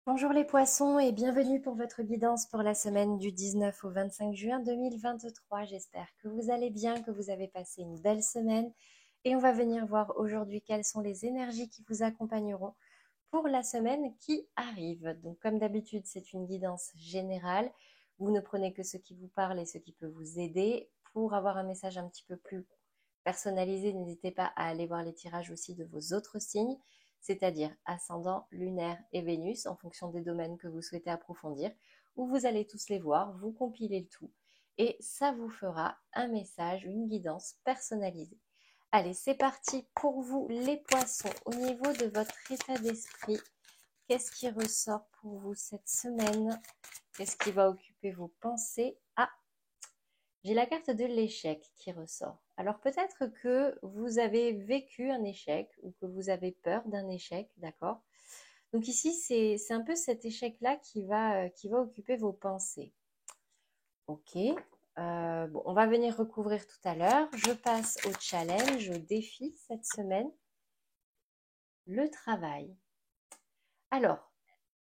Bonjour les poissons et bienvenue pour votre guidance pour la semaine du 19 au 25 juin 2023. J'espère que vous allez bien, que vous avez passé une belle semaine et on va venir voir aujourd'hui quelles sont les énergies qui vous accompagneront pour la semaine qui arrive. Donc comme d'habitude, c'est une guidance générale. Vous ne prenez que ce qui vous parle et ce qui peut vous aider. Pour avoir un message un petit peu plus personnalisé, n'hésitez pas à aller voir les tirages aussi de vos autres signes, c'est-à-dire ascendant, lunaire et Vénus, en fonction des domaines que vous souhaitez approfondir, où vous allez tous les voir, vous compilez le tout, et ça vous fera un message, une guidance personnalisée. Allez, c'est parti pour vous les poissons. Au niveau de votre état d'esprit, qu'est-ce qui ressort pour vous cette semaine? Qu'est-ce qui va occuper vos pensées? Ah, j'ai la carte de l'échec qui ressort. Alors peut-être que vous avez vécu un échec ou que vous avez peur d'un échec, d'accord? Donc ici, c'est un peu cet échec-là qui va occuper vos pensées. Ok. Bon, on va venir recouvrir tout à l'heure. Je passe au challenge, au défi cette semaine, le travail. Alors,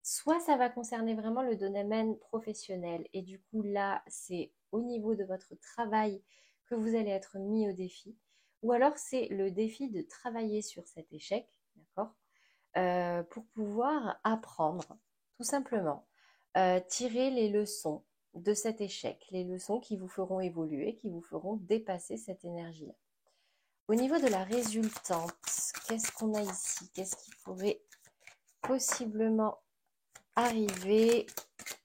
soit ça va concerner vraiment le domaine professionnel et du coup là, c'est au niveau de votre travail que vous allez être mis au défi, ou alors c'est le défi de travailler sur cet échec, d'accord, pour pouvoir apprendre, tout simplement, tirer les leçons de cet échec, les leçons qui vous feront évoluer, qui vous feront dépasser cette énergie-là. Au niveau de la résultante, qu'est-ce qu'on a ici? Qu'est-ce qui pourrait possiblement arriver?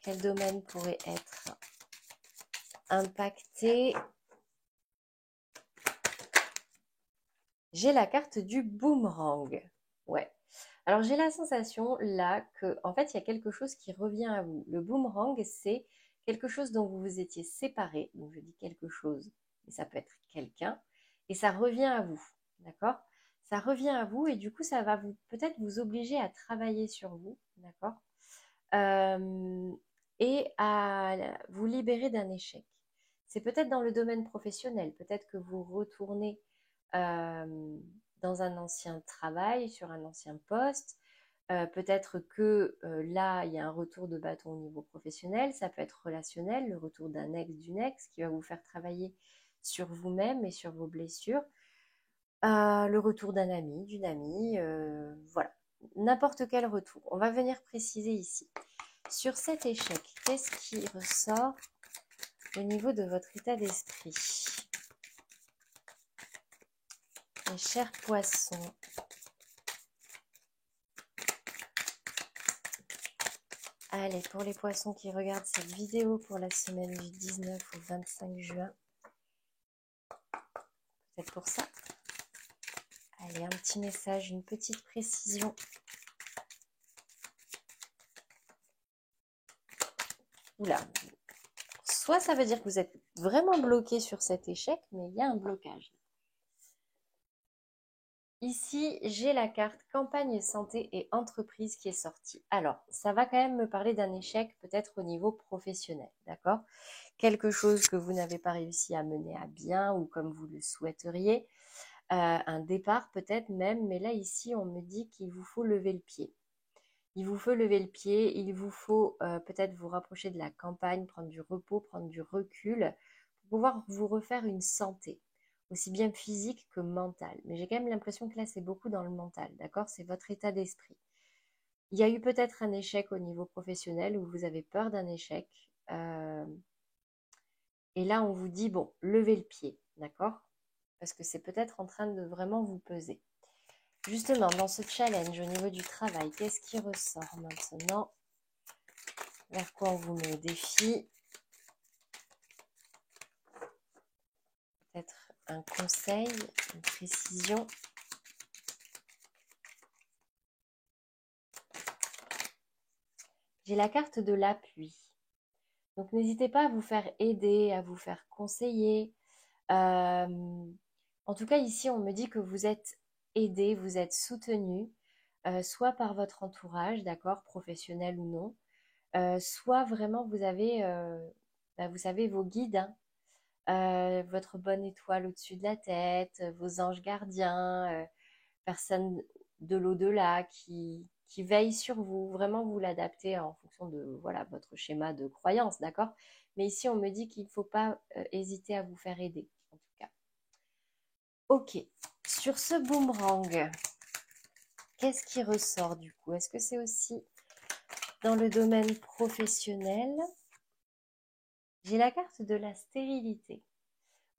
Quel domaine pourrait être impacté? J'ai la carte du boomerang. Ouais. Alors j'ai la sensation là que en fait il y a quelque chose qui revient à vous. Le boomerang, c'est quelque chose dont vous vous étiez séparé. Donc je dis quelque chose, et ça peut être quelqu'un, et ça revient à vous. D'accord? Ça revient à vous et du coup ça va vous peut-être vous obliger à travailler sur vous. D'accord? euh, et à vous libérer d'un échec. C'est peut-être dans le domaine professionnel, peut-être que vous retournez euh, dans un ancien travail, sur un ancien poste, peut-être que là, il y a un retour de bâton au niveau professionnel, ça peut être relationnel, le retour d'un ex, d'une ex qui va vous faire travailler sur vous-même et sur vos blessures, le retour d'un ami, d'une amie, voilà, n'importe quel retour. On va venir préciser ici. Sur cet échec, qu'est-ce qui ressort au niveau de votre état d'esprit? Mes chers poissons, allez, pour les poissons qui regardent cette vidéo pour la semaine du 19 au 25 juin, peut-être pour ça. Allez, un petit message, une petite précision. Oula, soit ça veut dire que vous êtes vraiment bloqué sur cet échec, mais il y a un blocage. Ici, j'ai la carte campagne santé et entreprise qui est sortie. Alors, ça va quand même me parler d'un échec peut-être au niveau professionnel, d'accord? Quelque chose que vous n'avez pas réussi à mener à bien ou comme vous le souhaiteriez. Un départ peut-être même, mais là ici, on me dit qu'il vous faut lever le pied. Il vous faut lever le pied, il vous faut peut-être vous rapprocher de la campagne, prendre du repos, prendre du recul pour pouvoir vous refaire une santé, aussi bien physique que mentale. Mais j'ai quand même l'impression que là, c'est beaucoup dans le mental, d'accord? C'est votre état d'esprit. Il y a eu peut-être un échec au niveau professionnel où vous avez peur d'un échec. Et là, on vous dit, bon, levez le pied, d'accord? Parce que c'est peut-être en train de vraiment vous peser. Justement, dans ce challenge au niveau du travail, qu'est-ce qui ressort maintenant? Vers quoi on vous met au défi? Peut-être un conseil, une précision. J'ai la carte de l'appui. Donc n'hésitez pas à vous faire aider, à vous faire conseiller. En tout cas, ici, on me dit que vous êtes aidé, vous êtes soutenu, soit par votre entourage, d'accord, professionnel ou non, soit vraiment vous avez, vous savez, vos guides, hein, votre bonne étoile au-dessus de la tête, vos anges gardiens, personnes de l'au-delà qui veille sur vous. Vraiment, vous l'adaptez en fonction de voilà, votre schéma de croyance, d'accord? Mais ici, on me dit qu'il ne faut pas hésiter à vous faire aider, en tout cas. Ok, sur ce boomerang, qu'est-ce qui ressort du coup? Est-ce que c'est aussi dans le domaine professionnel? J'ai la carte de la stérilité.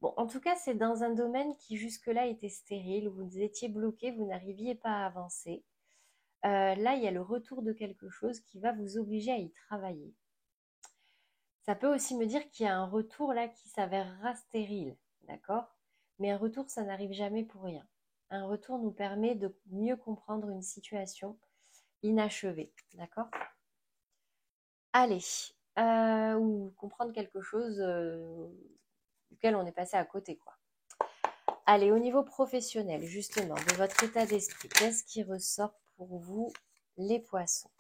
Bon, en tout cas, c'est dans un domaine qui jusque-là était stérile, où vous étiez bloqué, vous n'arriviez pas à avancer. Là, il y a le retour de quelque chose qui va vous obliger à y travailler. Ça peut aussi me dire qu'il y a un retour là qui s'avérera stérile, d'accord? Mais un retour, ça n'arrive jamais pour rien. Un retour nous permet de mieux comprendre une situation inachevée, d'accord? Allez, ou comprendre quelque chose duquel on est passé à côté, quoi. Allez, au niveau professionnel, justement, de votre état d'esprit, qu'est-ce qui ressort pour vous, les poissons?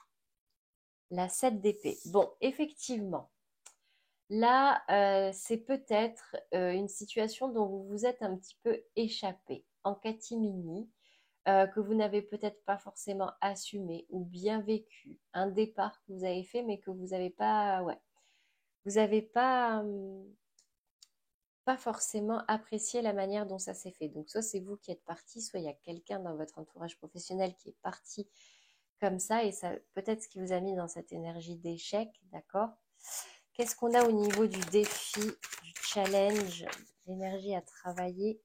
La 7 d'épée. Bon, effectivement, là, c'est peut-être une situation dont vous vous êtes un petit peu échappé, en catimini, que vous n'avez peut-être pas forcément assumé ou bien vécu. Un départ que vous avez fait, mais que vous n'avez pas, ouais, vous n'avez pas forcément apprécié la manière dont ça s'est fait. Donc, soit c'est vous qui êtes parti, soit il y a quelqu'un dans votre entourage professionnel qui est parti comme ça, et ça peut-être ce qui vous a mis dans cette énergie d'échec, d'accord? Qu'est-ce qu'on a au niveau du défi, du challenge, l'énergie à travailler?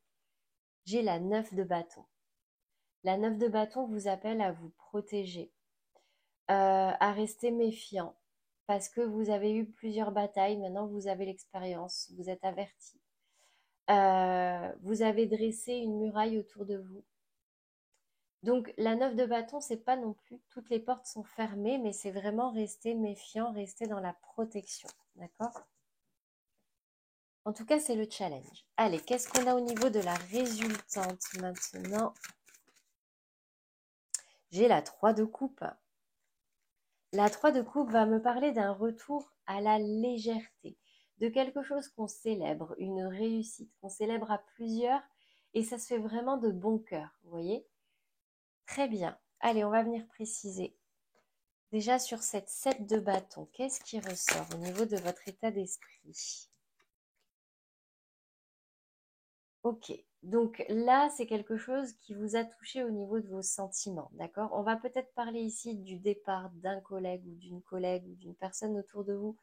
J'ai la 9 de bâton. La 9 de bâton vous appelle à vous protéger, à rester méfiant, parce que vous avez eu plusieurs batailles, maintenant vous avez l'expérience, vous êtes averti. Vous avez dressé une muraille autour de vous. Donc la 9 de bâton, c'est pas non plus toutes les portes sont fermées, mais c'est vraiment rester méfiant, rester dans la protection, d'accord? En tout cas, c'est le challenge. Allez, qu'est-ce qu'on a au niveau de la résultante maintenant? J'ai la 3 de coupe. La 3 de coupe va me parler d'un retour à la légèreté, de quelque chose qu'on célèbre, une réussite, qu'on célèbre à plusieurs, et ça se fait vraiment de bon cœur, vous voyez? Très bien. Allez, on va venir préciser. Déjà sur cette 7 de bâton, qu'est-ce qui ressort au niveau de votre état d'esprit? Ok, donc là, c'est quelque chose qui vous a touché au niveau de vos sentiments, d'accord? On va peut-être parler ici du départ d'un collègue ou d'une personne autour de vous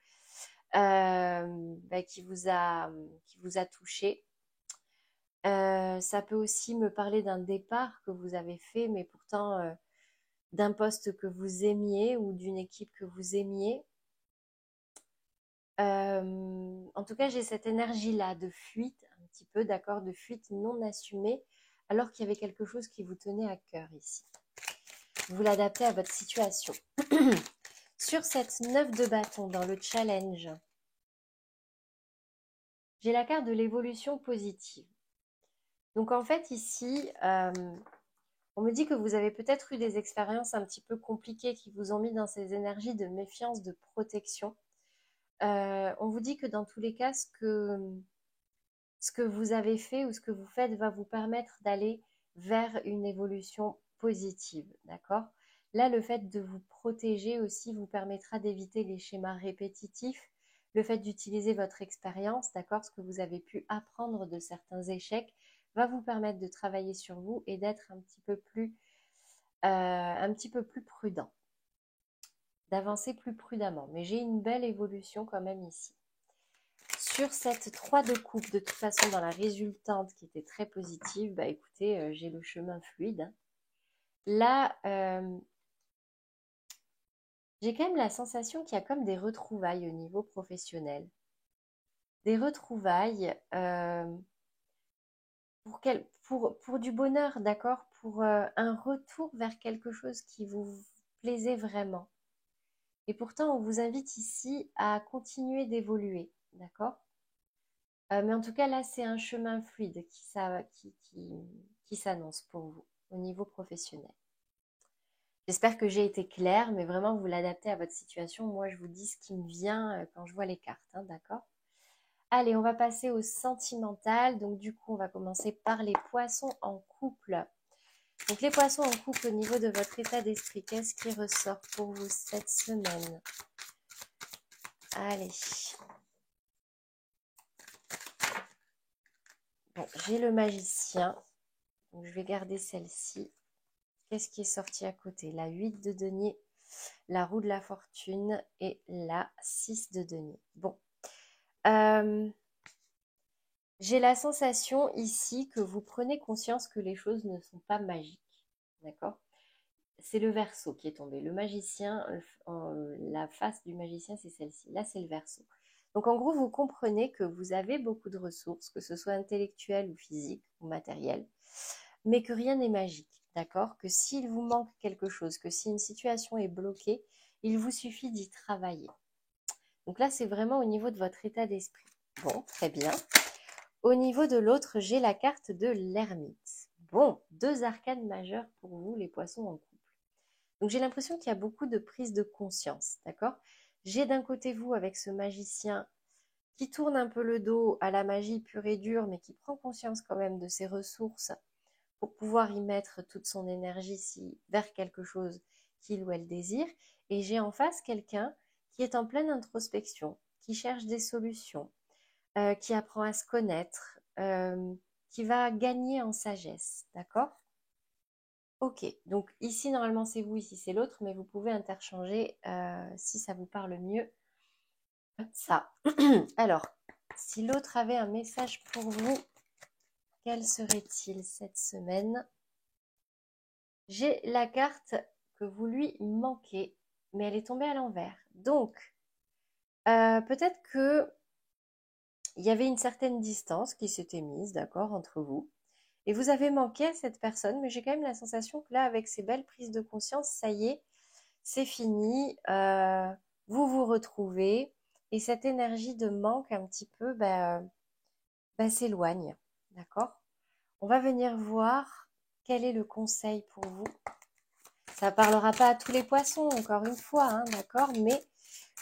qui vous a touché. Ça peut aussi me parler d'un départ que vous avez fait, mais pourtant d'un poste que vous aimiez ou d'une équipe que vous aimiez. En tout cas, j'ai cette énergie-là de fuite, un petit peu, d'accord, de fuite non assumée, alors qu'il y avait quelque chose qui vous tenait à cœur ici. Vous l'adaptez à votre situation. Sur cette 9 de bâton dans le challenge, j'ai la carte de l'évolution positive. Donc en fait, ici, on me dit que vous avez peut-être eu des expériences un petit peu compliquées qui vous ont mis dans ces énergies de méfiance, de protection. On vous dit que dans tous les cas, ce que vous avez fait ou ce que vous faites va vous permettre d'aller vers une évolution positive, d'accord? Là, le fait de vous protéger aussi vous permettra d'éviter les schémas répétitifs, le fait d'utiliser votre expérience, d'accord? Ce que vous avez pu apprendre de certains échecs va vous permettre de travailler sur vous et d'être un petit peu plus prudent, d'avancer plus prudemment. Mais j'ai une belle évolution quand même ici. Sur cette 3 de coupe, de toute façon, dans la résultante qui était très positive, bah écoutez, j'ai le chemin fluide, hein. Là, j'ai quand même la sensation qu'il y a comme des retrouvailles au niveau professionnel. Des retrouvailles pour du bonheur, d'accord? Pour un retour vers quelque chose qui vous plaisait vraiment. Et pourtant, on vous invite ici à continuer d'évoluer, d'accord? Mais en tout cas, là, c'est un chemin fluide qui s'annonce pour vous au niveau professionnel. J'espère que j'ai été claire, mais vraiment, vous l'adaptez à votre situation. Moi, je vous dis ce qui me vient quand je vois les cartes, hein, d'accord? Allez, on va passer au sentimental. Donc, du coup, on va commencer par les poissons en couple. Donc les poissons en couple au niveau de votre état d'esprit, qu'est-ce qui ressort pour vous cette semaine? Allez. Bon, j'ai le magicien. Donc je vais garder celle-ci. Qu'est-ce qui est sorti à côté? La 8 de denier, la roue de la fortune et la 6 de denier. Bon. J'ai la sensation ici que vous prenez conscience que les choses ne sont pas magiques. D'accord? C'est le Verseau qui est tombé. Le magicien, la face du magicien, c'est celle-ci. Là, c'est le Verseau. Donc, en gros, vous comprenez que vous avez beaucoup de ressources, que ce soit intellectuelles ou physiques ou matérielles, mais que rien n'est magique. D'accord? Que s'il vous manque quelque chose, que si une situation est bloquée, il vous suffit d'y travailler. Donc là, c'est vraiment au niveau de votre état d'esprit. Bon, très bien. Au niveau de l'autre, j'ai la carte de l'ermite. Bon, 2 arcanes majeures pour vous, les poissons en couple. Donc j'ai l'impression qu'il y a beaucoup de prise de conscience, d'accord? J'ai d'un côté vous avec ce magicien qui tourne un peu le dos à la magie pure et dure, mais qui prend conscience quand même de ses ressources pour pouvoir y mettre toute son énergie vers quelque chose qu'il ou elle désire. Et j'ai en face quelqu'un qui est en pleine introspection, qui cherche des solutions, qui apprend à se connaître, qui va gagner en sagesse, d'accord? Ok, donc ici normalement c'est vous, ici c'est l'autre, mais vous pouvez interchanger si ça vous parle mieux. Ça. Alors, si l'autre avait un message pour vous, quel serait-il cette semaine? J'ai la carte que vous lui manquez, mais elle est tombée à l'envers. Donc, peut-être que il y avait une certaine distance qui s'était mise, d'accord, entre vous. Et vous avez manqué à cette personne, mais j'ai quand même la sensation que là, avec ces belles prises de conscience, ça y est, c'est fini, vous vous retrouvez, et cette énergie de manque un petit peu s'éloigne, d'accord? On va venir voir quel est le conseil pour vous. Ça ne parlera pas à tous les poissons, encore une fois, hein, d'accord? Mais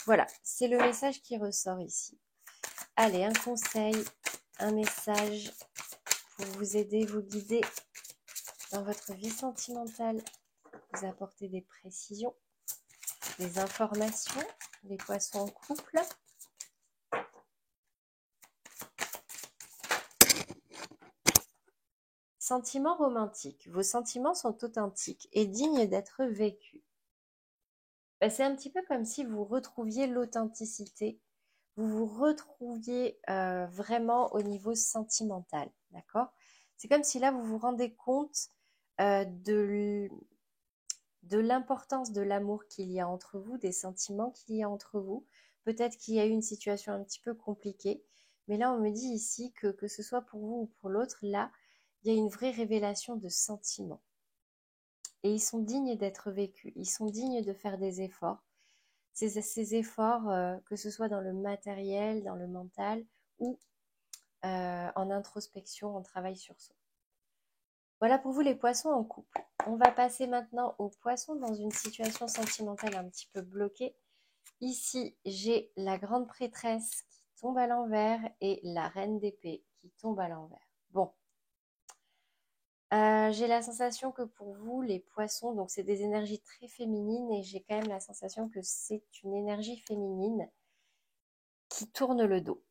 voilà, c'est le message qui ressort ici. Allez, un conseil, un message pour vous aider, vous guider dans votre vie sentimentale, vous apporter des précisions, des informations, les poissons en couple. Sentiments romantiques. Vos sentiments sont authentiques et dignes d'être vécus. C'est un petit peu comme si vous retrouviez l'authenticité, vous vous retrouviez vraiment au niveau sentimental, d'accord? C'est comme si là, vous vous rendez compte de l'importance de l'amour qu'il y a entre vous, des sentiments qu'il y a entre vous. Peut-être qu'il y a eu une situation un petit peu compliquée, mais là, on me dit ici que ce soit pour vous ou pour l'autre, là, il y a une vraie révélation de sentiments. Et ils sont dignes d'être vécus, ils sont dignes de faire des efforts. Ces efforts, que ce soit dans le matériel, dans le mental ou en introspection, on travaille sur soi. Voilà pour vous les poissons en couple. On va passer maintenant aux poissons dans une situation sentimentale un petit peu bloquée. Ici, j'ai la grande prêtresse qui tombe à l'envers et la reine d'épée qui tombe à l'envers. Bon. J'ai la sensation que pour vous, les poissons, donc c'est des énergies très féminines et j'ai quand même la sensation que c'est une énergie féminine qui tourne le dos.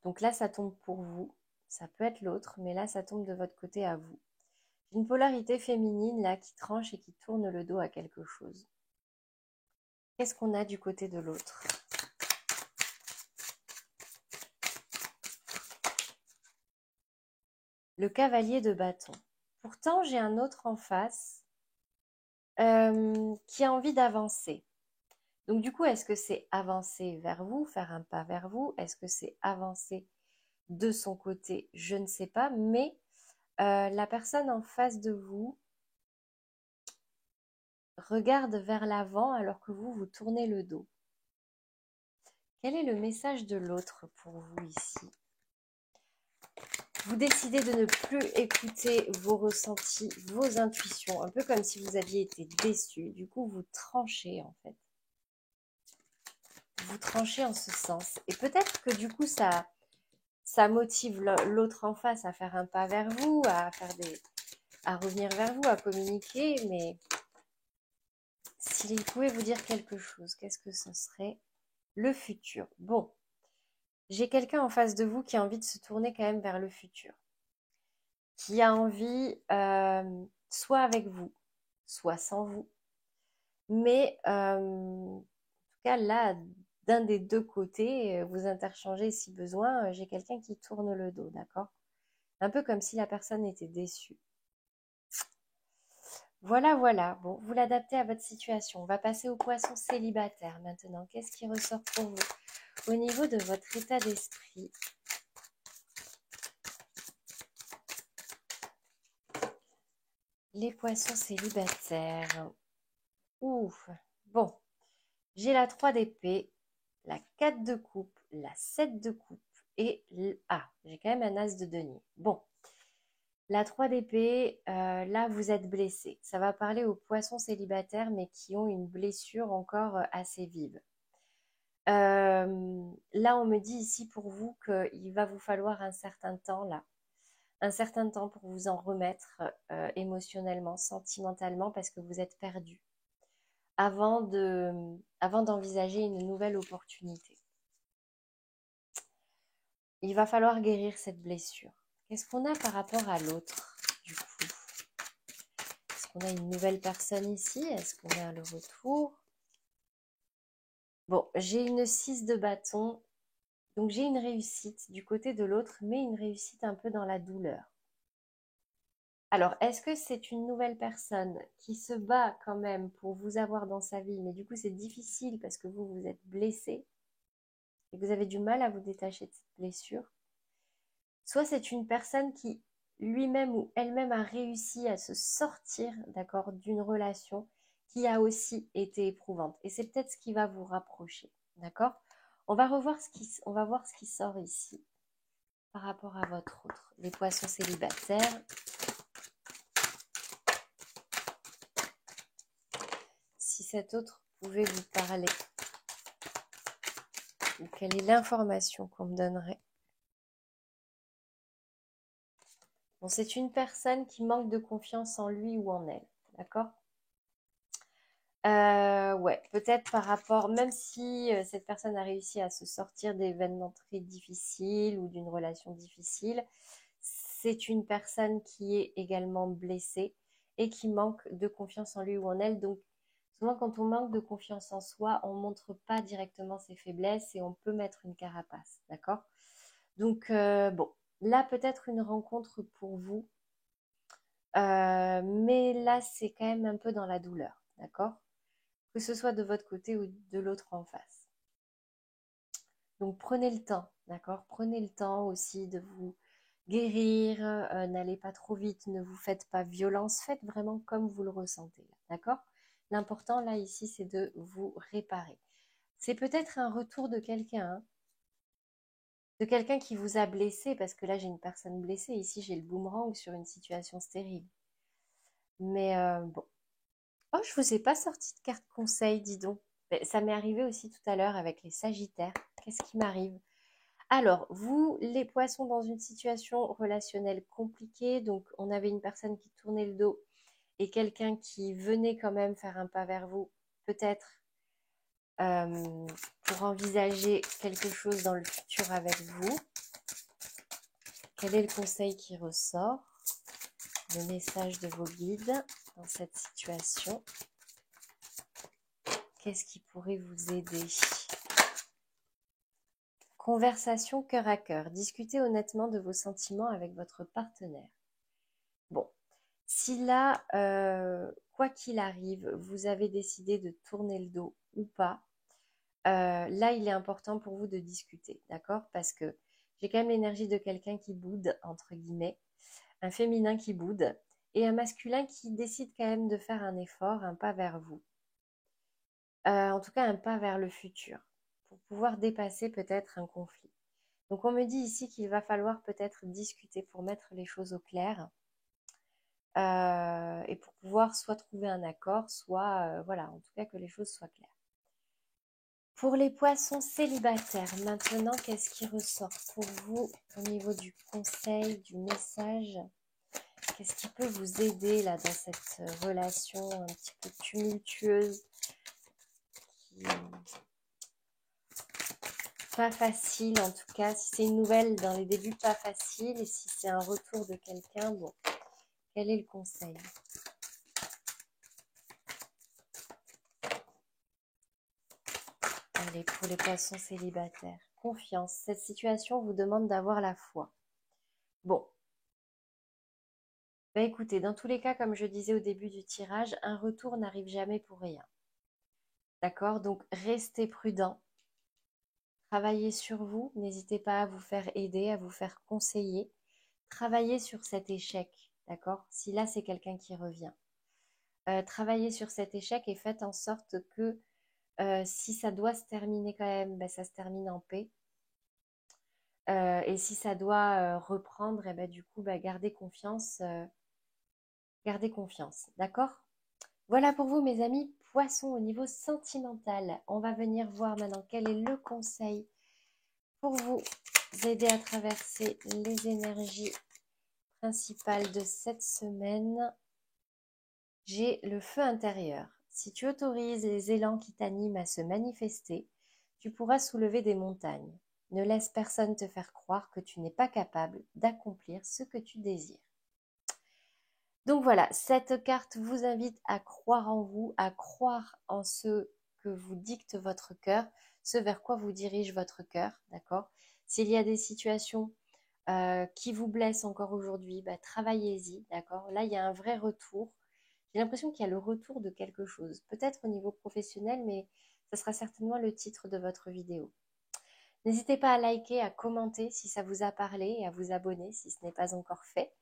Donc là, ça tombe pour vous. Ça peut être l'autre, mais là, ça tombe de votre côté à vous. J'ai une polarité féminine là qui tranche et qui tourne le dos à quelque chose. Qu'est-ce qu'on a du côté de l'autre? Le cavalier de bâton. Pourtant, j'ai un autre en face qui a envie d'avancer. Donc du coup, est-ce que c'est avancer vers vous, faire un pas vers vous? Est-ce que c'est avancer de son côté? Je ne sais pas, mais la personne en face de vous regarde vers l'avant alors que vous tournez le dos. Quel est le message de l'autre pour vous ici? Vous décidez de ne plus écouter vos ressentis, vos intuitions, un peu comme si vous aviez été déçu. Du coup, vous tranchez en fait. Vous tranchez en ce sens. Et peut-être que du coup, ça motive l'autre en face à faire un pas vers vous, à revenir vers vous, à communiquer, mais s'il pouvait vous dire quelque chose, qu'est-ce que ce serait? Le futur. Bon, j'ai quelqu'un en face de vous qui a envie de se tourner quand même vers le futur, qui a envie, soit avec vous, soit sans vous, mais en tout cas là, d'un des deux côtés, vous interchangez si besoin, j'ai quelqu'un qui tourne le dos, d'accord? Un peu comme si la personne était déçue. Voilà, voilà. Bon, vous l'adaptez à votre situation. On va passer au poisson célibataire maintenant. Qu'est-ce qui ressort pour vous au niveau de votre état d'esprit? Les poissons célibataires. Ouf. Bon, j'ai la 3 d'épée, la 4 de coupe, la 7 de coupe et j'ai quand même un as de denier. Bon, la 3 d'épée, là, vous êtes blessé. Ça va parler aux poissons célibataires, mais qui ont une blessure encore assez vive. Là, on me dit ici pour vous qu'il va vous falloir un certain temps, là. Un certain temps pour vous en remettre émotionnellement, sentimentalement, parce que vous êtes perdu. Avant d'envisager une nouvelle opportunité. Il va falloir guérir cette blessure. Qu'est-ce qu'on a par rapport à l'autre, du coup? Est-ce qu'on a une nouvelle personne ici? Est-ce qu'on a le retour? Bon, j'ai une 6 de bâton, donc j'ai une réussite du côté de l'autre, mais une réussite un peu dans la douleur. Alors, est-ce que c'est une nouvelle personne qui se bat quand même pour vous avoir dans sa vie, mais du coup c'est difficile parce que vous êtes blessé et vous avez du mal à vous détacher de cette blessure? Soit c'est une personne qui lui-même ou elle-même a réussi à se sortir, d'accord, d'une relation qui a aussi été éprouvante. Et c'est peut-être ce qui va vous rapprocher, d'accord? On va voir ce qui sort ici par rapport à votre autre. Les poissons célibataires. Si cet autre pouvait vous parler, ou quelle est l'information qu'on me donnerait? Bon, c'est une personne qui manque de confiance en lui ou en elle, d'accord? Ouais, peut-être par rapport, même si cette personne a réussi à se sortir d'événements très difficiles ou d'une relation difficile, c'est une personne qui est également blessée et qui manque de confiance en lui ou en elle. Donc, souvent, quand on manque de confiance en soi, on ne montre pas directement ses faiblesses et on peut mettre une carapace, d'accord? Donc, bon, là, peut-être une rencontre pour vous, mais là, c'est quand même un peu dans la douleur, d'accord? Que ce soit de votre côté ou de l'autre en face. Donc prenez le temps, d'accord? Prenez le temps aussi de vous guérir, n'allez pas trop vite, ne vous faites pas violence, faites vraiment comme vous le ressentez, d'accord? L'important là ici, c'est de vous réparer. C'est peut-être un retour de quelqu'un, hein, de quelqu'un qui vous a blessé, parce que là j'ai une personne blessée, ici j'ai le boomerang sur une situation stérile. Mais bon. Oh, je vous ai pas sorti de carte conseil, dis donc. Mais ça m'est arrivé aussi tout à l'heure avec les Sagittaires. Qu'est-ce qui m'arrive? Alors, vous, les poissons, dans une situation relationnelle compliquée, donc on avait une personne qui tournait le dos et quelqu'un qui venait quand même faire un pas vers vous, peut-être pour envisager quelque chose dans le futur avec vous. Quel est le conseil qui ressort? Le message de vos guides dans cette situation? Qu'est-ce qui pourrait vous aider? Conversation cœur à cœur. Discutez honnêtement de vos sentiments avec votre partenaire. Bon, si là, quoi qu'il arrive, vous avez décidé de tourner le dos ou pas, là, il est important pour vous de discuter, d'accord? Parce que j'ai quand même l'énergie de quelqu'un qui boude, entre guillemets, un féminin qui boude, et un masculin qui décide quand même de faire un effort, un pas vers vous. En tout cas, un pas vers le futur, pour pouvoir dépasser peut-être un conflit. Donc on me dit ici qu'il va falloir peut-être discuter pour mettre les choses au clair et pour pouvoir soit trouver un accord, soit voilà, en tout cas que les choses soient claires. Pour les poissons célibataires, maintenant, qu'est-ce qui ressort pour vous au niveau du conseil, du message? Qu'est-ce qui peut vous aider là dans cette relation un petit peu tumultueuse qui pas facile en tout cas. Si c'est une nouvelle dans les débuts, pas facile. Et si c'est un retour de quelqu'un, bon, quel est le conseil? Allez, pour les poissons célibataires. Confiance. Cette situation vous demande d'avoir la foi. Bon. Bah écoutez, dans tous les cas, comme je disais au début du tirage, un retour n'arrive jamais pour rien. D'accord? Donc, restez prudent. Travaillez sur vous. N'hésitez pas à vous faire aider, à vous faire conseiller. Travaillez sur cet échec. D'accord? Si là, c'est quelqu'un qui revient. Travaillez sur cet échec et faites en sorte que si ça doit se terminer quand même, ben, ça se termine en paix. Et si ça doit reprendre, et ben, du coup, ben, gardez confiance. Gardez confiance. D'accord? Voilà pour vous, mes amis. Poissons au niveau sentimental. On va venir voir maintenant quel est le conseil pour vous aider à traverser les énergies principales de cette semaine. J'ai le feu intérieur. Si tu autorises les élans qui t'animent à se manifester, tu pourras soulever des montagnes. Ne laisse personne te faire croire que tu n'es pas capable d'accomplir ce que tu désires. Donc voilà, cette carte vous invite à croire en vous, à croire en ce que vous dicte votre cœur, ce vers quoi vous dirige votre cœur, d'accord? S'il y a des situations qui vous blessent encore aujourd'hui, bah, travaillez-y, d'accord? Là, il y a un vrai retour. J'ai l'impression qu'il y a le retour de quelque chose, peut-être au niveau professionnel, mais ça sera certainement le titre de votre vidéo. N'hésitez pas à liker, à commenter si ça vous a parlé et à vous abonner si ce n'est pas encore fait.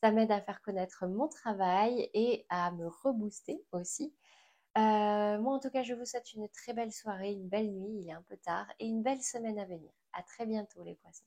Ça m'aide à faire connaître mon travail et à me rebooster aussi. Moi, en tout cas, je vous souhaite une très belle soirée, une belle nuit, il est un peu tard, et une belle semaine à venir. À très bientôt, les poissons.